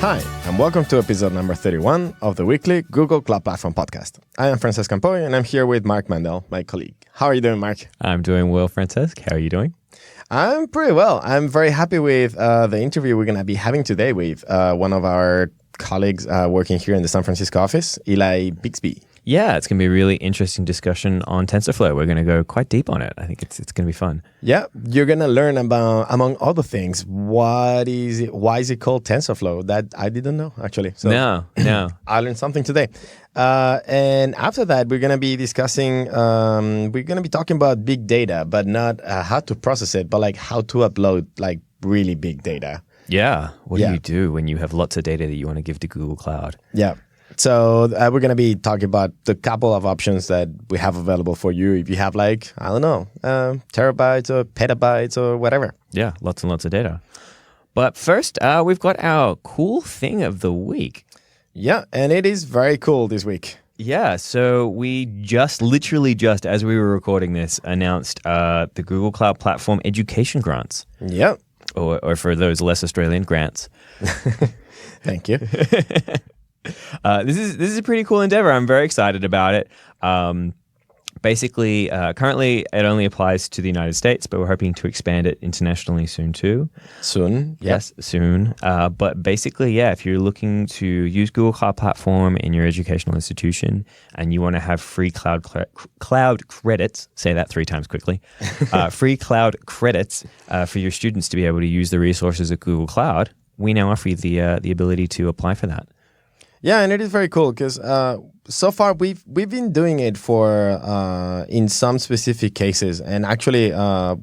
Hi, and welcome to episode number 31 of the weekly Google Cloud Platform podcast. I am Francesc and Mark, and I'm here with Mark Mandel, my colleague. How are you doing, Mark? I'm doing well, Francesc. How are you doing? I'm pretty well. I'm very happy with the interview we're going to be having today with one of our colleagues working here in the San Francisco office, Eli Bixby. Yeah, it's going to be a really interesting discussion on TensorFlow. We're going to go quite deep on it. I think it's going to be fun. Yeah, you're going to learn about, among other things, what is it, why is it called TensorFlow? That I didn't know, actually. So No. I learned something today. And after that, we're going to be discussing, we're going to be talking about big data, but not how to process it, but like how to upload like really big data. Yeah. What do you do when you have lots of data that you want to give to Google Cloud? Yeah. So we're going to be talking about the couple of options that we have available for you if you have like, I don't know, terabytes or petabytes or whatever. Yeah, lots and lots of data. But first, we've got our cool thing of the week. Yeah, and it is very cool this week. Yeah, so we literally just as we were recording this, announced the Google Cloud Platform Education Grants. Yep. Or for those less Australian, grants. Thank you. This is a pretty cool endeavor. I'm very excited about it. Basically, currently it only applies to the United States, but we're hoping to expand it internationally soon too. Soon? Yes, soon. But basically, yeah, if you're looking to use Google Cloud Platform in your educational institution and you want to have free cloud credits, say that 3 times quickly, free cloud credits for your students to be able to use the resources of Google Cloud, we now offer you the ability to apply for that. Yeah, and it is very cool because so far we've been doing it for in some specific cases, and actually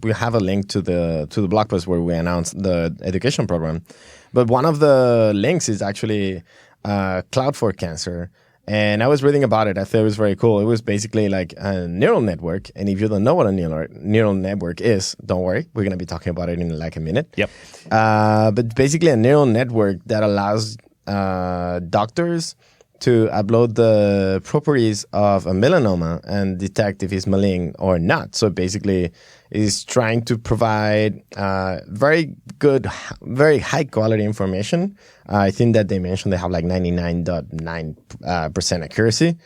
we have a link to the blog post where we announced the education program. But one of the links is actually Cloud for Cancer, and I was reading about it. I thought it was very cool. It was basically like a neural network, and if you don't know what a neural network is, don't worry, we're gonna be talking about it in like a minute. Yep. But basically a neural network that allows doctors to upload the properties of a melanoma and detect if it's malign or not. So basically, is trying to provide very good, very high quality information. I think that they mentioned they have like 99.9% accuracy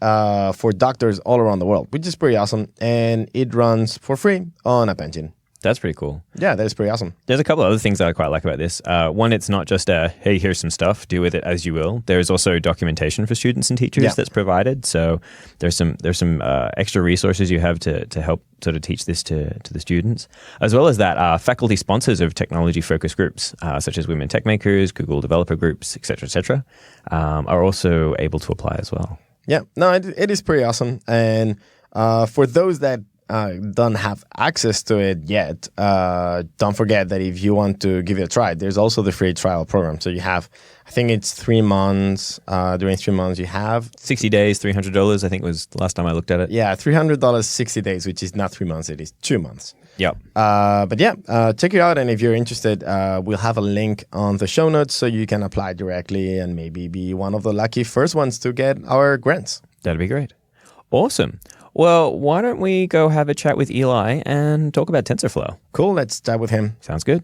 for doctors all around the world, which is pretty awesome. And it runs for free on App Engine. That's pretty cool. Yeah, that is pretty awesome. There's a couple of other things that I quite like about this. One, it's not just hey, here's some stuff, do with it as you will. There's also documentation for students and teachers that's provided. So there's some extra resources you have to help sort of teach this to the students, as well as that faculty sponsors of technology-focused groups, such as Women Tech Makers, Google Developer Groups, et cetera, are also able to apply as well. Yeah, no, it is pretty awesome. And for those that don't have access to it yet, don't forget that if you want to give it a try, there's also the free trial program. So you have, I think it's 3 months. During 3 months, you have 60 days, $300. I think was the last time I looked at it. Yeah, $300, 60 days, which is not 3 months. It is 2 months. Yep. But yeah, check it out. And if you're interested, we'll have a link on the show notes so you can apply directly and maybe be one of the lucky first ones to get our grants. That'd be great. Awesome. Well, why don't we go have a chat with Eli and talk about TensorFlow? Cool, let's chat with him. Sounds good.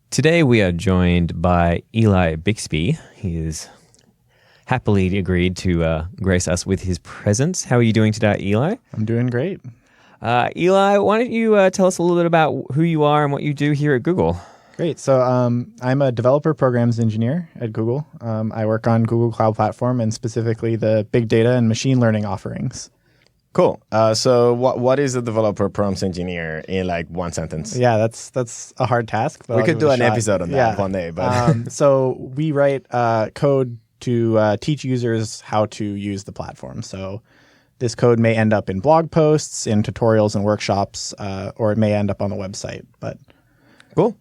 Today we are joined by Eli Bixby. He has happily agreed to grace us with his presence. How are you doing today, Eli? I'm doing great. Eli, why don't you tell us a little bit about who you are and what you do here at Google? Great. So I'm a developer programs engineer at Google. I work on Google Cloud Platform and specifically the big data and machine learning offerings. Cool. So what is a developer programs engineer in like one sentence? Yeah, that's a hard task. But we could do an episode on that one day. But so we write code to teach users how to use the platform. So this code may end up in blog posts, in tutorials and workshops, or it may end up on the website. But cool.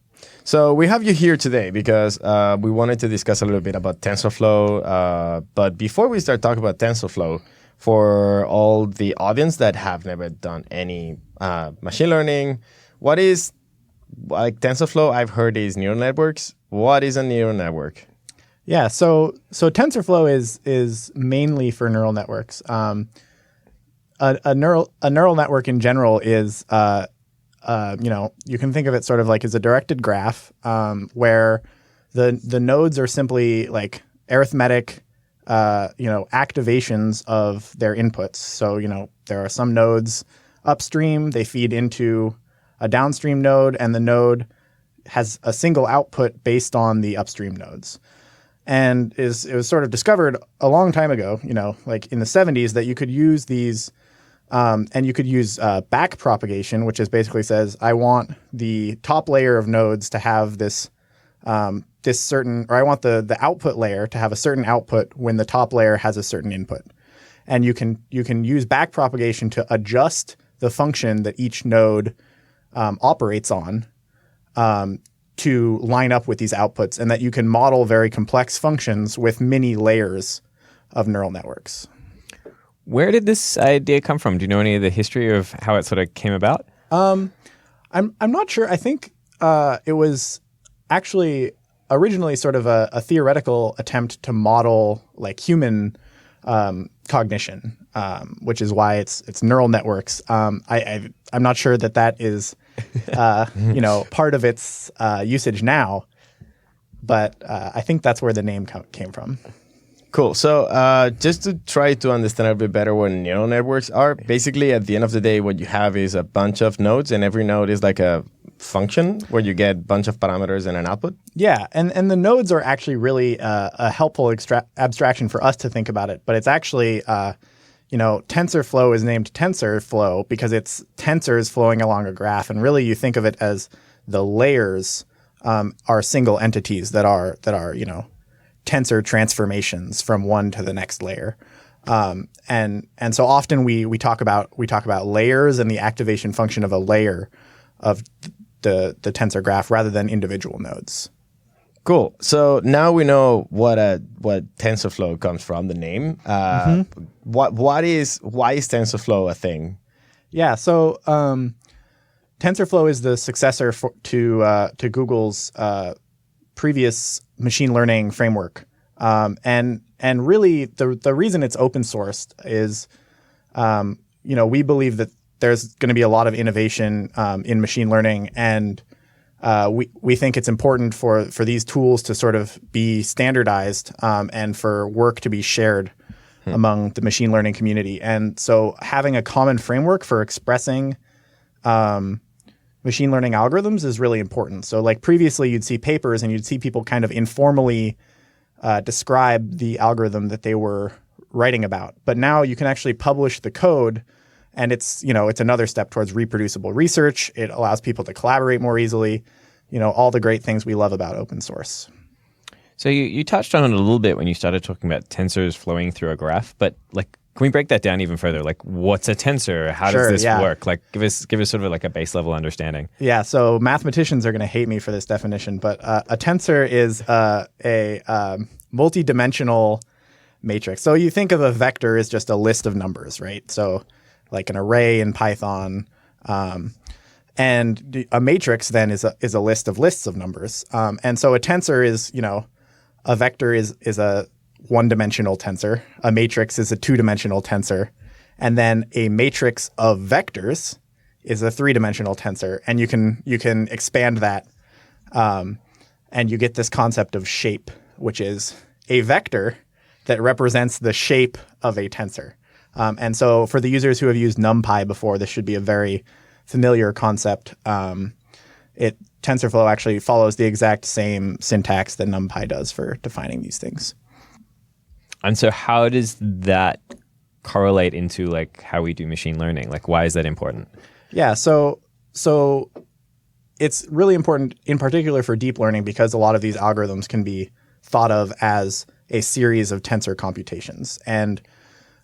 So we have you here today because we wanted to discuss a little bit about TensorFlow. But before we start talking about TensorFlow, for all the audience that have never done any machine learning, what is like TensorFlow? I've heard is neural networks. What is a neural network? Yeah, so TensorFlow is mainly for neural networks. A neural network in general is you can think of it sort of like as a directed graph where The nodes are simply like arithmetic, activations of their inputs. So, there are some nodes upstream, they feed into a downstream node, and the node has a single output based on the upstream nodes. And it was sort of discovered a long time ago, like in the 70s, that you could use these, and you could use back propagation, which is basically says, I want the top layer of nodes to have this certain, or I want the output layer to have a certain output when the top layer has a certain input. And you can use back propagation to adjust the function that each node operates on to line up with these outputs, and that you can model very complex functions with many layers of neural networks. Where did this idea come from? Do you know any of the history of how it sort of came about? I'm not sure. I think it was actually originally sort of a theoretical attempt to model like human cognition, which is why it's neural networks. I'm not sure that is part of its usage now, but I think that's where the name came from. Cool. So just to try to understand a bit better what neural networks are, basically at the end of the day, what you have is a bunch of nodes, and every node is like a function where you get a bunch of parameters and an output. Yeah, and the nodes are actually really a helpful abstraction for us to think about it, but it's actually TensorFlow is named TensorFlow because it's tensors flowing along a graph, and really you think of it as the layers are single entities that are tensor transformations from one to the next layer, and so often we talk about layers and the activation function of a layer of the tensor graph rather than individual nodes. Cool. So now we know what TensorFlow comes from, the name. Why is TensorFlow a thing? Yeah. So TensorFlow is the successor to Google's previous machine learning framework, and really the reason it's open sourced is we believe that there's going to be a lot of innovation in machine learning, and we think it's important for these tools to sort of be standardized and for work to be shared among the machine learning community. And so having a common framework for expressing machine learning algorithms is really important. So like previously you'd see papers and you'd see people kind of informally describe the algorithm that they were writing about. But now you can actually publish the code, and it's another step towards reproducible research. It allows people to collaborate more easily, all the great things we love about open source. So you touched on it a little bit when you started talking about tensors flowing through a graph, but like, can we break that down even further? Like, what's a tensor? How does this work? Like, give us sort of like a base level understanding. Yeah. So mathematicians are going to hate me for this definition, but a tensor is a multi-dimensional matrix. So you think of a vector as just a list of numbers, right? So like an array in Python, and a matrix then is a list of lists of numbers. And so a tensor is, a vector is a one-dimensional tensor. A matrix is a two-dimensional tensor. And then a matrix of vectors is a three-dimensional tensor. And you can expand that, and you get this concept of shape, which is a vector that represents the shape of a tensor. And so for the users who have used NumPy before, this should be a very familiar concept. TensorFlow actually follows the exact same syntax that NumPy does for defining these things. And so how does that correlate into like how we do machine learning? Like, why is that important? Yeah, so it's really important in particular for deep learning because a lot of these algorithms can be thought of as a series of tensor computations. And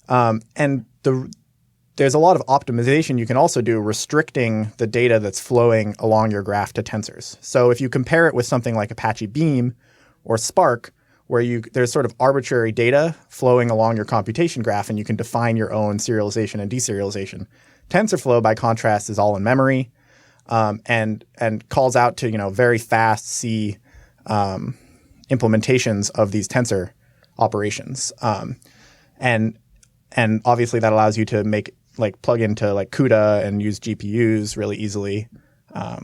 there's a lot of optimization you can also do restricting the data that's flowing along your graph to tensors. So if you compare it with something like Apache Beam or Spark, where there's sort of arbitrary data flowing along your computation graph, and you can define your own serialization and deserialization. TensorFlow, by contrast, is all in memory, and calls out to very fast C implementations of these tensor operations, and obviously that allows you to plug into CUDA and use GPUs really easily.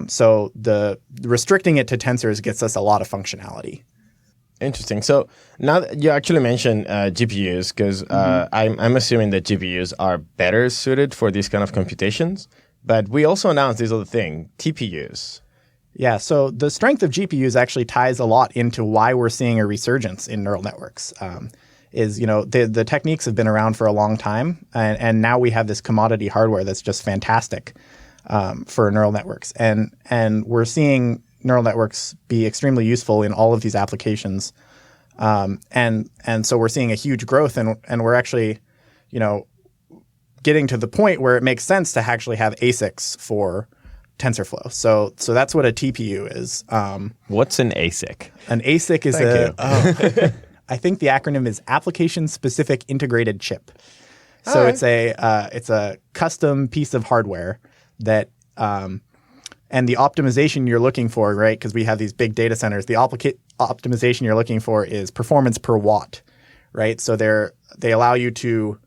So the restricting it to tensors gets us a lot of functionality. Interesting. So now that you actually mentioned GPUs, because I'm assuming that GPUs are better suited for these kind of computations. But we also announced this other thing, TPUs. Yeah, so the strength of GPUs actually ties a lot into why we're seeing a resurgence in neural networks. The techniques have been around for a long time, and now we have this commodity hardware that's just fantastic for neural networks. And we're seeing neural networks be extremely useful in all of these applications. And so we're seeing a huge growth, and we're actually, getting to the point where it makes sense to actually have ASICs for TensorFlow. So that's what a TPU is. What's an ASIC? An ASIC is I think the acronym is Application Specific Integrated Chip. So it's a custom piece of hardware that and the optimization you're looking for, right? Because we have these big data centers. The optimization you're looking for is performance per watt, right? So they allow you to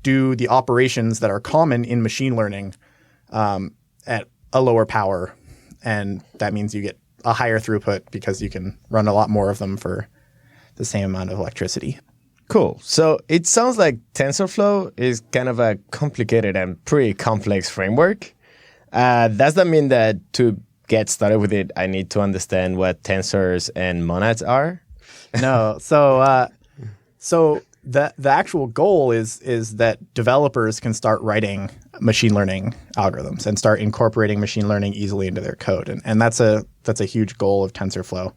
do the operations that are common in machine learning at a lower power, and that means you get a higher throughput because you can run a lot more of them for the same amount of electricity. Cool. So it sounds like TensorFlow is kind of a complicated and pretty complex framework. Does that mean that to get started with it, I need to understand what tensors and monads are? No. So the actual goal is that developers can start writing machine learning algorithms and start incorporating machine learning easily into their code, and that's a huge goal of TensorFlow.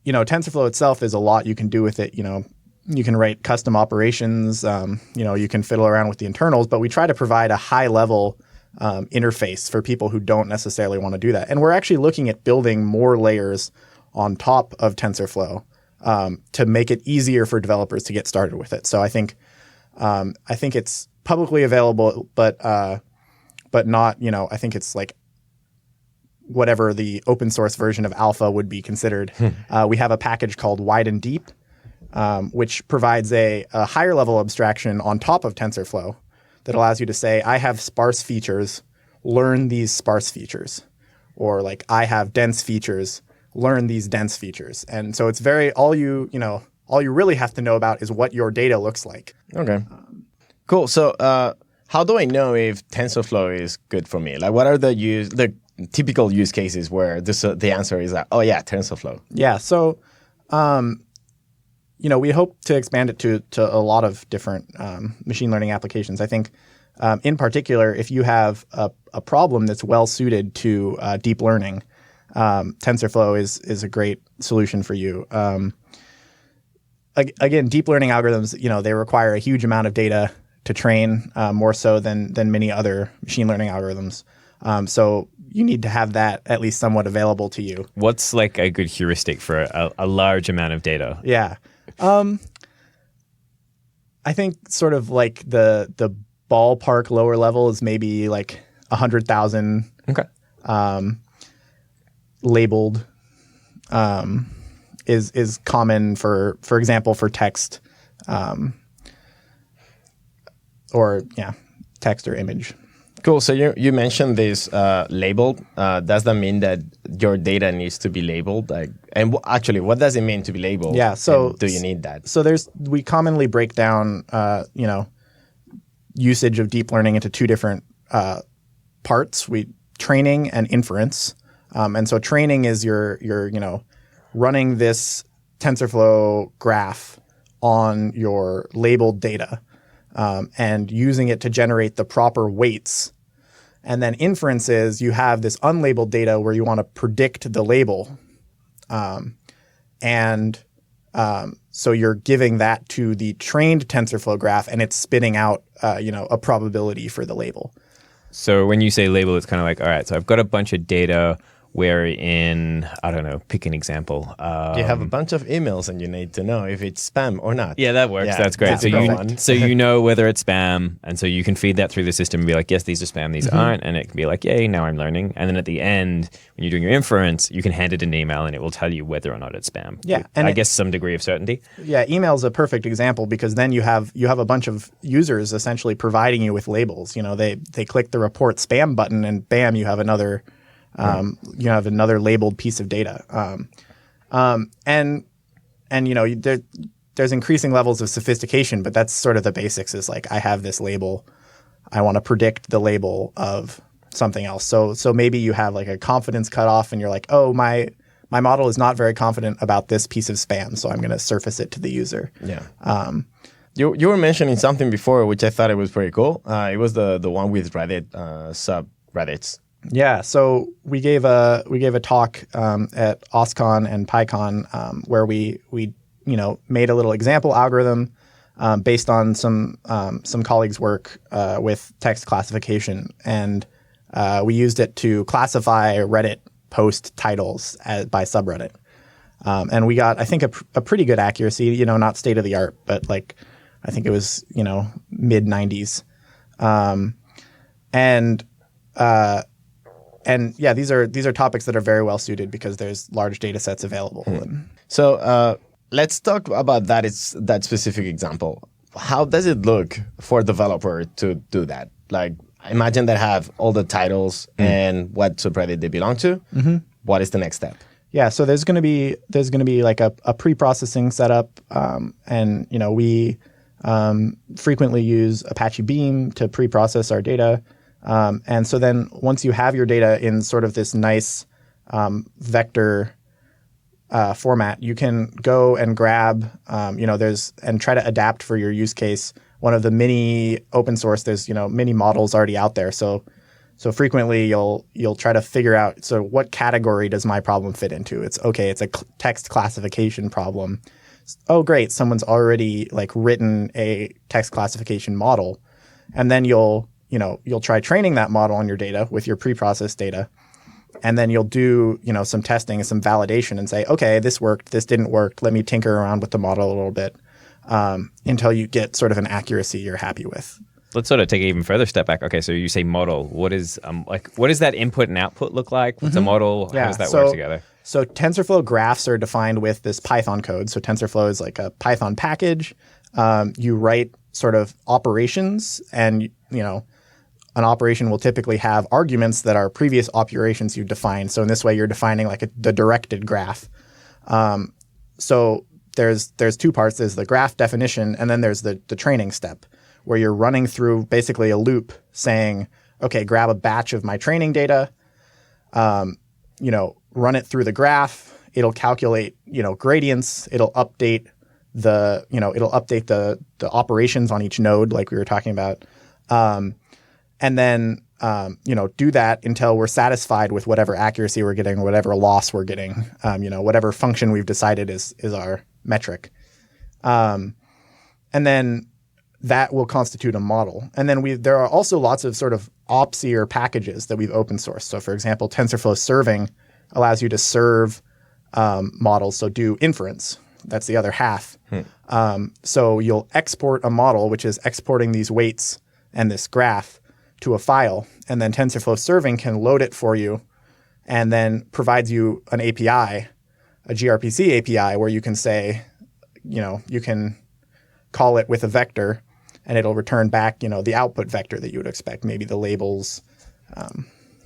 TensorFlow itself, there's a lot you can do with it. You can write custom operations. You can fiddle around with the internals, but we try to provide a high-level interface for people who don't necessarily want to do that. And we're actually looking at building more layers on top of TensorFlow to make it easier for developers to get started with it. So I think it's publicly available, but not. I think it's like whatever the open source version of alpha would be considered. We have a package called Wide and Deep, which provides a higher level abstraction on top of TensorFlow that allows you to say, I have sparse features, learn these sparse features. Or like, I have dense features, learn these dense features. And so it's all you really have to know about is what your data looks like. Okay. Cool. So how do I know if TensorFlow is good for me? Like, what are the typical use cases where the answer is like, oh yeah, TensorFlow? Yeah. So, we hope to expand it to a lot of different machine learning applications. I think, in particular, if you have a problem that's well suited to deep learning, TensorFlow is a great solution for you. Again, deep learning algorithms, they require a huge amount of data to train, more so than many other machine learning algorithms. So you need to have that at least somewhat available to you. What's like a good heuristic for a large amount of data? Yeah. I think sort of like the ballpark lower level is maybe like 100,000 labeled is common for example, for text text or image. Cool. So you mentioned this labeled. Does that mean that your data needs to be labeled? Actually, what does it mean to be labeled? Yeah. So do you need that? So we commonly break down usage of deep learning into two different parts. Training and inference. And so training is your running this TensorFlow graph on your labeled data. And using it to generate the proper weights. And then inference is you have this unlabeled data where you want to predict the label. So you're giving that to the trained TensorFlow graph, and it's spitting out a probability for the label. So when you say label, it's kind of like, all right, so I've got a bunch of data wherein, I don't know, pick an example. You have a bunch of emails and you need to know if it's spam or not. Yeah, that works. Yeah, that's great. So you know whether it's spam, and so you can feed that through the system and be like, yes, these are spam, these aren't, and it can be like, yay, now I'm learning. And then at the end, when you're doing your inference, you can hand it an email and it will tell you whether or not it's spam. Yeah, and I guess some degree of certainty. Yeah, email is a perfect example because then you have a bunch of users essentially providing you with labels. They click the report spam button and bam, you have another You have another labeled piece of data. And there's increasing levels of sophistication, but that's sort of the basics is like, I have this label. I want to predict the label of something else. So maybe you have like a confidence cutoff and you're like, oh, my model is not very confident about this piece of spam, so I'm going to surface it to the user. Yeah. You were mentioning something before, which I thought it was pretty cool. It was the one with Reddit subreddits. Yeah. So we gave a talk at OSCON and PyCon where we made a little example algorithm based on some colleagues' work with text classification, and we used it to classify Reddit post titles by subreddit. And we got, I think, a pretty good accuracy, not state of the art, but like, I think it was, mid 90s. And yeah, these are topics that are very well suited because there's large data sets available. So let's talk about that specific example. How does it look for a developer to do that? Like, imagine they have all the titles and what subreddit they belong to. Mm-hmm. What is the next step? Yeah, so there's going to be like a pre-processing setup, and we frequently use Apache Beam to pre-process our data, and so then once you have your data in sort of this nice vector format, you can go and grab and try to adapt for your use case. One of the many open source, there's many models already out there. So frequently you'll try to figure out, so what category does my problem fit into? It's a text classification problem. Oh, great, someone's already like written a text classification model, and then you'll try training that model on your data with your preprocessed data, and then you'll do some testing and some validation and say, okay, this worked, this didn't work. Let me tinker around with the model a little bit. Until you get sort of an accuracy you're happy with. Let's sort of take an even further step back. Okay, so you say model. What does that input and output look like? What's a model? How does that work together? So TensorFlow graphs are defined with this Python code. So TensorFlow is like a Python package. You write sort of operations, and an operation will typically have arguments that are previous operations you defined. So in this way, you're defining like the directed graph. So there's two parts. There's the graph definition, and then there's the training step, where you're running through basically a loop saying, okay, grab a batch of my training data, run it through the graph. It'll calculate, gradients. It'll update the operations on each node, like we were talking about, and then do that until we're satisfied with whatever accuracy we're getting, whatever loss we're getting, whatever function we've decided is our metric. And then that will constitute a model. And then there are also lots of sort of opsier packages that we've open sourced. So for example, TensorFlow serving allows you to serve models, so do inference. That's the other half. So you'll export a model, which is exporting these weights and this graph to a file, and then TensorFlow serving can load it for you and then provides you an API, a gRPC API, where you can say, you can call it with a vector and it'll return back, the output vector that you would expect, maybe the labels.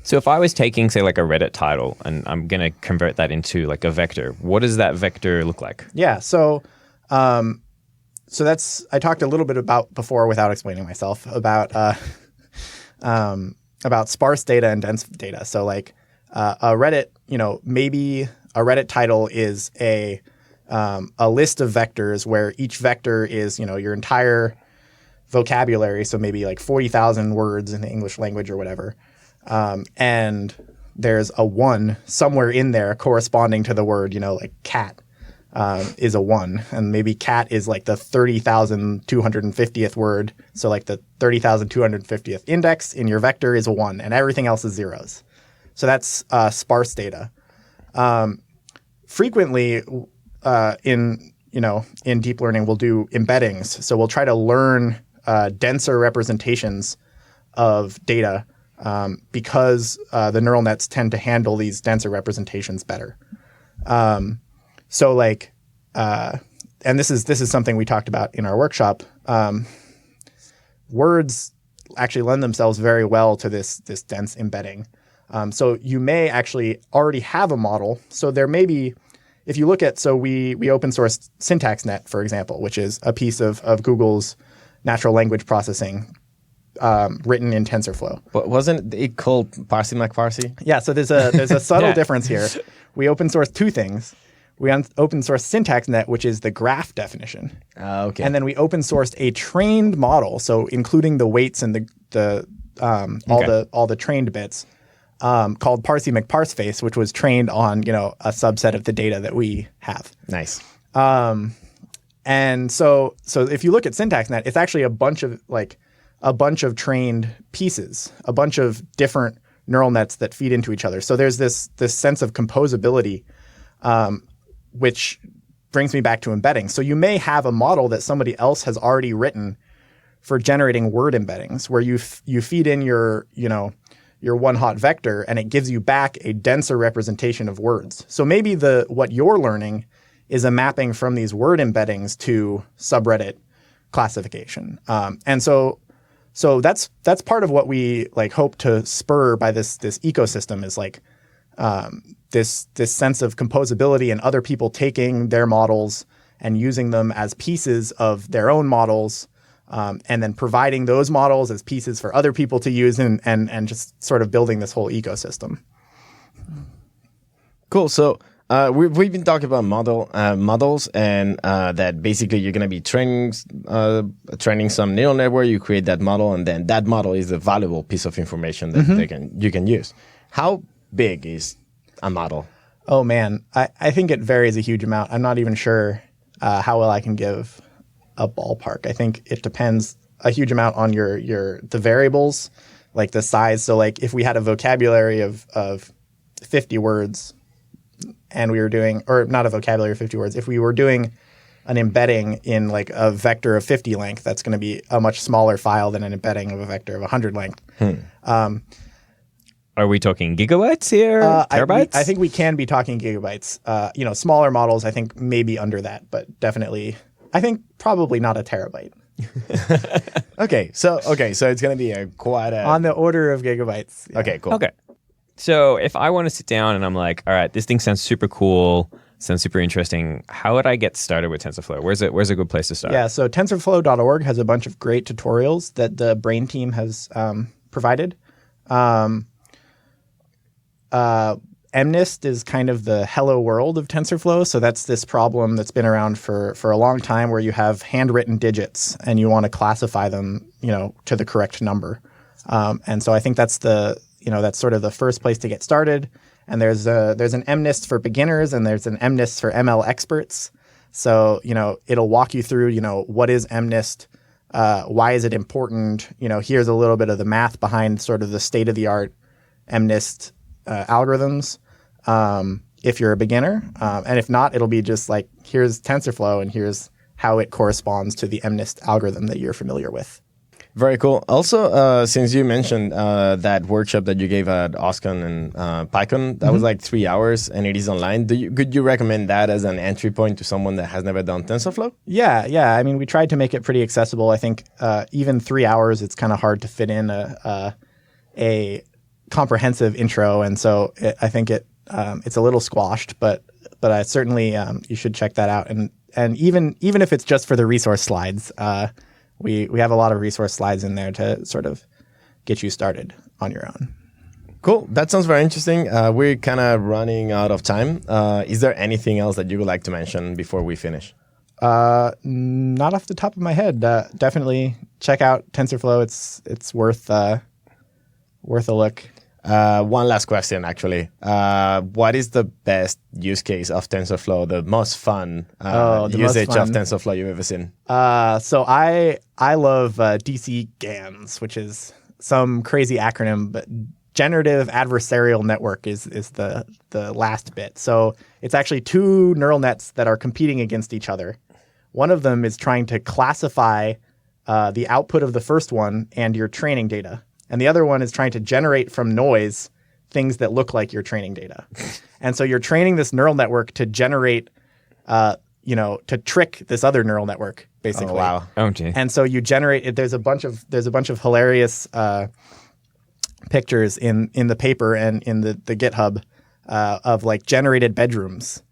So if I was taking, say, like a Reddit title and I'm going to convert that into like a vector, what does that vector look like? Yeah. So that's, I talked a little bit about before without explaining myself about sparse data and dense data. So like a Reddit, maybe a Reddit title is a list of vectors where each vector is, your entire vocabulary. So maybe like 40,000 words in the English language or whatever. And there's a 1 somewhere in there corresponding to the word, like cat is a 1. And maybe cat is like the 30,250th word. So like the 30,250th index in your vector is a 1 and everything else is zeros. So that's sparse data. Frequently in deep learning, we'll do embeddings. So we'll try to learn denser representations of data because the neural nets tend to handle these denser representations better. So like, and this is something we talked about in our workshop. Words actually lend themselves very well to this dense embedding. So you may actually already have a model. So there may be, if you look at, so we open sourced SyntaxNet, for example, which is a piece of Google's natural language processing written in TensorFlow. But wasn't it called Parsy McParsy? Yeah, so there's a subtle difference here. We open source two things. We open source SyntaxNet, which is the graph definition. Okay. And then we open sourced a trained model, so including the weights and all the trained bits, called Parsy McParseface, which was trained on a subset of the data that we have. Nice. And so if you look at SyntaxNet, it's actually a bunch of trained pieces, a bunch of different neural nets that feed into each other. So there's this sense of composability, which brings me back to embedding. So you may have a model that somebody else has already written for generating word embeddings, where you feed in your one hot vector and it gives you back a denser representation of words. So maybe what you're learning is a mapping from these word embeddings to subreddit classification. And so that's part of what we hope to spur by this ecosystem is this sense of composability and other people taking their models and using them as pieces of their own models, and then providing those models as pieces for other people to use and just sort of building this whole ecosystem. Cool. So we've been talking about models and that basically you're going to be training some neural network. You create that model, and then that model is a valuable piece of information that you can use. How big is a model? Oh man, I think it varies a huge amount. I'm not even sure how well I can give a ballpark. I think it depends a huge amount on the variables, like the size. So if we had a vocabulary of 50 words, and we were doing, or not a vocabulary of 50 words, if we were doing an embedding in a vector of 50 length, that's going to be a much smaller file than an embedding of a vector of 100 length. Are we talking gigabytes here? Terabytes? I think we can be talking gigabytes. Smaller models, I think maybe under that, but definitely, I think probably not a terabyte. Okay, so it's going to be on the order of gigabytes. Yeah. Okay, cool. Okay. So if I want to sit down and I'm like, all right, this thing sounds super cool, sounds super interesting, how would I get started with TensorFlow? Where's a good place to start? Yeah, so TensorFlow.org has a bunch of great tutorials that the Brain team has provided. MNIST is kind of the hello world of TensorFlow. So that's this problem that's been around for a long time where you have handwritten digits and you want to classify them, to the correct number. And so I think that's that's sort of the first place to get started. And there's an MNIST for beginners and there's an MNIST for ML experts. So, it'll walk you through, what is MNIST? Why is it important? Here's a little bit of the math behind sort of the state-of-the-art MNIST algorithms if you're a beginner. And if not, it'll be just here's TensorFlow and here's how it corresponds to the MNIST algorithm that you're familiar with. Very cool. Also, since you mentioned that workshop that you gave at OSCON and PyCon, that was 3 hours and it is online. Could you recommend that as an entry point to someone that has never done TensorFlow? Yeah. I mean, we tried to make it pretty accessible. I think even 3 hours, it's kind of hard to fit in a comprehensive intro, and so I think it's a little squashed. But I certainly you should check that out. And even if it's just for the resource slides. We have a lot of resource slides in there to sort of get you started on your own. Cool. That sounds very interesting. We're kind of running out of time. Is there anything else that you would like to mention before we finish? Not off the top of my head. Definitely check out TensorFlow. It's worth a look. One last question, actually. What is the best use case of TensorFlow, the most fun usage of TensorFlow you've ever seen? So I love DC GANs, which is some crazy acronym, but generative adversarial network is the last bit. So it's actually two neural nets that are competing against each other. One of them is trying to classify the output of the first one and your training data. And the other one is trying to generate from noise things that look like your training data. And so you're training this neural network to generate, to trick this other neural network, basically. Oh, wow. Oh, gee. And so you generate, there's a bunch of hilarious pictures in the paper and in the GitHub of like generated bedrooms.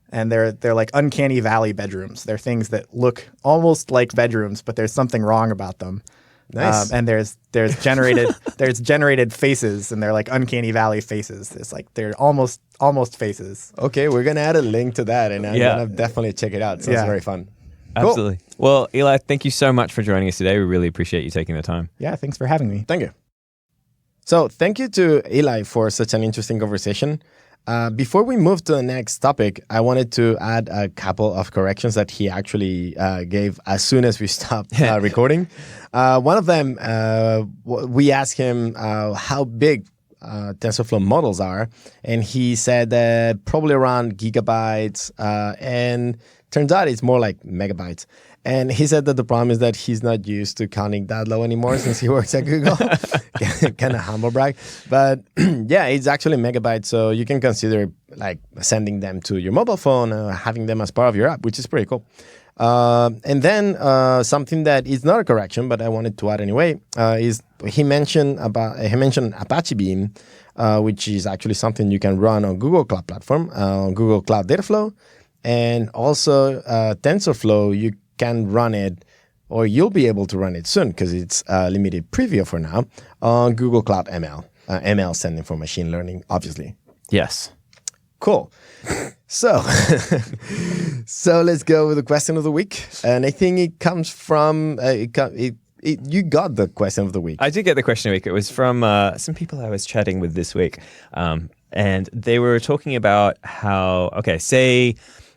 And they're like uncanny valley bedrooms. They're things that look almost like bedrooms, but there's something wrong about them. Nice. And there's generated faces, and they're like uncanny valley faces. It's like they're almost faces. Okay, we're gonna add a link to that, and I'm gonna definitely check it out. Sounds very fun. Absolutely. Cool. Well, Eli, thank you so much for joining us today. We really appreciate you taking the time. Yeah, thanks for having me. Thank you. So thank you to Eli for such an interesting conversation. Before we move to the next topic, I wanted to add a couple of corrections that he actually gave as soon as we stopped recording. One of them, we asked him how big TensorFlow models are, and he said that probably around gigabytes, and turns out it's more like megabytes. And he said that the problem is that he's not used to counting that low anymore since he works at Google. Kind of humble brag. But yeah, it's actually megabytes. So you can consider like sending them to your mobile phone, having them as part of your app, which is pretty cool. And then something that is not a correction, but I wanted to add anyway, is he mentioned Apache Beam, which is actually something you can run on Google Cloud Platform, on Google Cloud Dataflow, and also TensorFlow. You can run it, or you'll be able to run it soon because it's limited preview for now on Google Cloud ML. ML standing for machine learning, obviously. Yes. Cool. So let's go with the question of the week. And I think it comes from, you got the question of the week. I did get the question of the week. It was from some people I was chatting with this week. And they were talking about how, say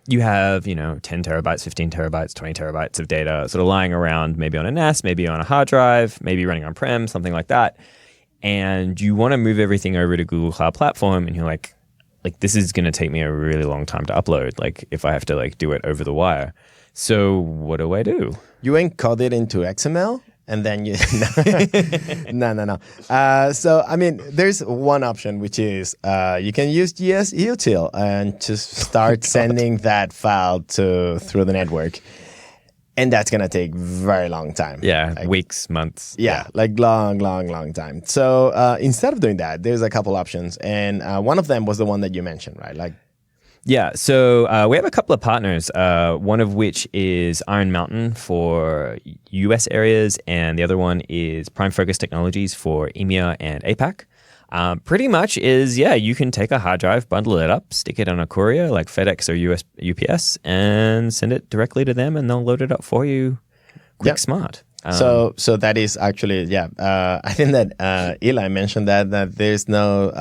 you have, 10 terabytes, 15 terabytes, 20 terabytes of data sort of lying around, maybe on a NAS, maybe on a hard drive, maybe running on-prem, something like that. And you want to move everything over to Google Cloud Platform, and you're like, this is going to take me a really long time to upload, if I have to do it over the wire. So what do I do? You encode it into XML? And then you no. So I mean, there's one option, which is you can use GSUtil and just start sending that file through the network, and that's gonna take very long time. Yeah, weeks, months. Yeah, long time. So instead of doing that, there's a couple options, and one of them was the one that you mentioned, right? Yeah, so we have a couple of partners, one of which is Iron Mountain for US areas, and the other one is Prime Focus Technologies for EMEA and APAC. Pretty much is, you can take a hard drive, bundle it up, stick it on a courier like FedEx or UPS, and send it directly to them, and they'll load it up for you quick, smart. So that is actually, I think that Eli mentioned that there's no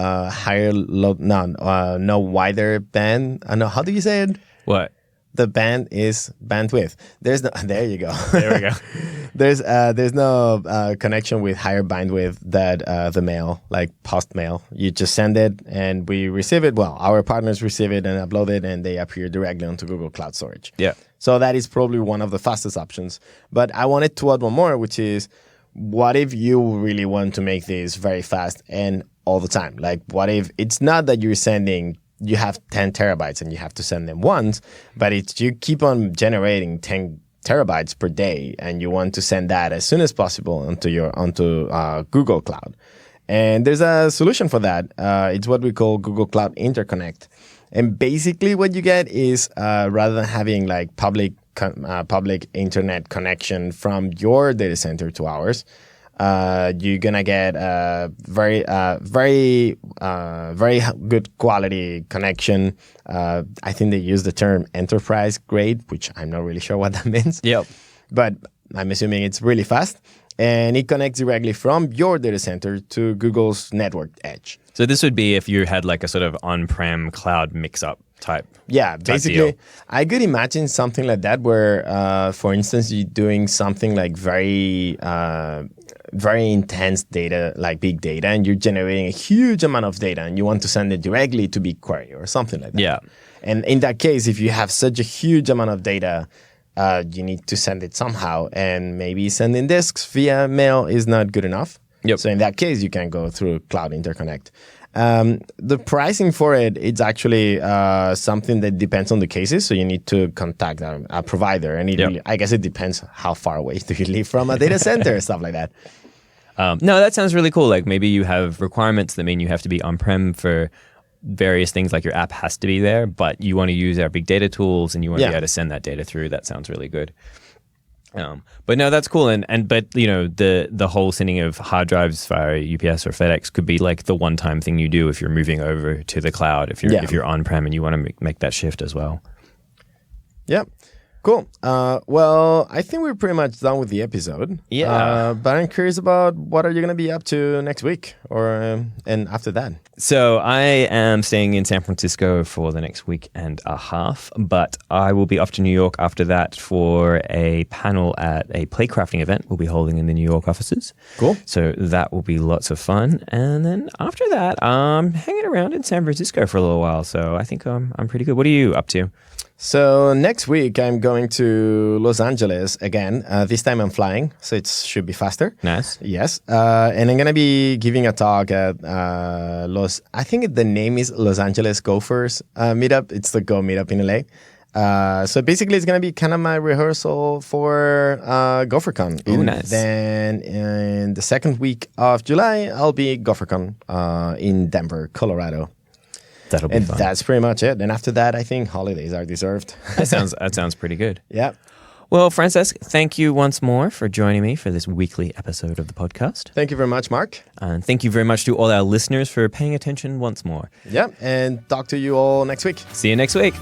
no wider band. No, how do you say it? What? The band is bandwidth. There's no. There you go. There we go. There's no connection with higher bandwidth that the mail, like post mail. You just send it and we receive it. Well, our partners receive it and upload it, and they appear directly onto Google Cloud Storage. Yeah. So that is probably one of the fastest options. But I wanted to add one more, which is, what if you really want to make this very fast and all the time? What if it's not that you have 10 terabytes and you have to send them once, but it's you keep on generating 10 terabytes per day, and you want to send that as soon as possible onto Google Cloud. And there's a solution for that. It's what we call Google Cloud Interconnect. And basically what you get is rather than having public internet connection from your data center to ours, you're gonna get a very good quality connection. I think they use the term enterprise grade, which I'm not really sure what that means. Yep. But I'm assuming it's really fast, and it connects directly from your data center to Google's network edge. So this would be if you had a sort of on-prem cloud mix-up type. Yeah, basically, deal. I could imagine something like that where, for instance, you're doing something very intense data, like big data, and you're generating a huge amount of data, and you want to send it directly to BigQuery or something like that. Yeah. And in that case, if you have such a huge amount of data, you need to send it somehow, and maybe sending disks via mail is not good enough. Yep. So in that case, you can go through Cloud Interconnect. The pricing for it, it's actually something that depends on the cases. So you need to contact a provider, and really, I guess it depends how far away do you live from a data center, stuff like that. No, that sounds really cool. Like maybe you have requirements that mean you have to be on-prem for various things, like your app has to be there, but you want to use our big data tools and you want to be able to send that data through. That sounds really good. But no, that's cool. But the whole sending of hard drives via UPS or FedEx could be like the one-time thing you do if you're moving over to the cloud, if you're on-prem and you want to make that shift as well. Yep. Cool. Well, I think we're pretty much done with the episode. Yeah. But I'm curious about what are you going to be up to next week and after that? So I am staying in San Francisco for the next week and a half, but I will be off to New York after that for a panel at a playcrafting event we'll be holding in the New York offices. Cool. So that will be lots of fun. And then after that, I'm hanging around in San Francisco for a little while. So I think I'm pretty good. What are you up to? So next week, I'm going to Los Angeles again. This time I'm flying, so it should be faster. Nice. Yes. And I'm going to be giving a talk at I think the name is Los Angeles Gophers meetup. It's the Go meetup in LA. So basically, it's going to be kind of my rehearsal for GopherCon. Ooh, nice. Then in the second week of July, I'll be GopherCon in Denver, Colorado. That'll be fun. That's pretty much it. And after that, I think holidays are deserved. That sounds pretty good. Yeah. Well, Francesc, thank you once more for joining me for this weekly episode of the podcast. Thank you very much, Mark. And thank you very much to all our listeners for paying attention once more. Yeah. And talk to you all next week. See you next week.